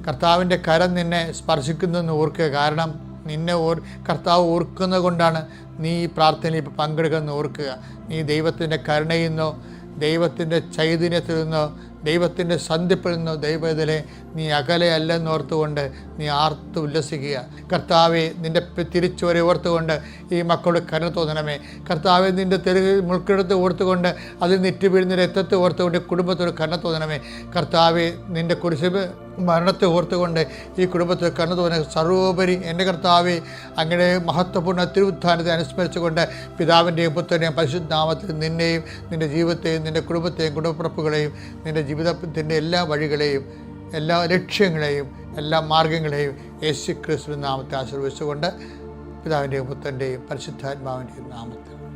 കർത്താവിൻ്റെ കരം നിന്നെ സ്പർശിക്കുന്നതെന്ന് ഓർക്കുക. കാരണം നിന്നെ കർത്താവ് ഓർക്കുന്നത് കൊണ്ടാണ് നീ ഈ പ്രാർത്ഥനയിൽ ഇപ്പോൾ പങ്കെടുക്കുന്നത് ഓർക്കുക. നീ ദൈവത്തിൻ്റെ കരുണയിൽ നിന്നോ ദൈവത്തിൻ്റെ ചൈതന്യത്തിൽ നിന്നോ ദൈവത്തിൻ്റെ സന്ധിപ്പിൽ നിന്നോ ദൈവത്തിലെ നീ അകലെയല്ലെന്നോർത്തുകൊണ്ട് നീ ആർത്ത് ഉല്ലസിക്കുക. കർത്താവെ, നിൻ്റെ തിരിച്ചുവരെ ഓർത്തുകൊണ്ട് ഈ മക്കളുടെ കരുണ തോന്നണമേ. കർത്താവെ, നിൻ്റെ മുൾക്കെടുത്ത് ഓർത്തുകൊണ്ട് അതിൽ നിറ്റ് വീഴുന്ന രക്തത്തെ ഓർത്തുകൊണ്ട് കുടുംബത്തോട് കരുണ തോന്നണമേ. കർത്താവെ, നിൻ്റെ കുരിശ് മരണത്തെ ഓർത്തുകൊണ്ട് ഈ കുടുംബത്തിൽ കരുണ തോന്നണേ. സർവോപരി എൻ്റെ കർത്താവെ, അങ്ങനെ മഹത്വപൂർണ്ണ തിരുവുത്ഥാനത്തെ അനുസ്മരിച്ചുകൊണ്ട് പിതാവിൻ്റെയും പുത്രൻ്റെയും പരിശുദ്ധനാമത്തിൽ നിന്നെയും നിൻ്റെ ജീവിതത്തെയും നിൻ്റെ കുടുംബത്തെയും കുടുംബപ്പുറപ്പുകളെയും നിൻ്റെ ജീവിതത്തിൻ്റെ എല്ലാ വഴികളെയും എല്ലാ ലക്ഷ്യങ്ങളെയും എല്ലാ മാർഗങ്ങളെയും യേശു ക്രിസ്തുവിൻ നാമത്തെ ആശീർവദിച്ചുകൊണ്ട് പിതാവിൻ്റെയും പുത്രൻ്റെയും പരിശുദ്ധാത്മാവിൻ്റെയും നാമത്തിൽ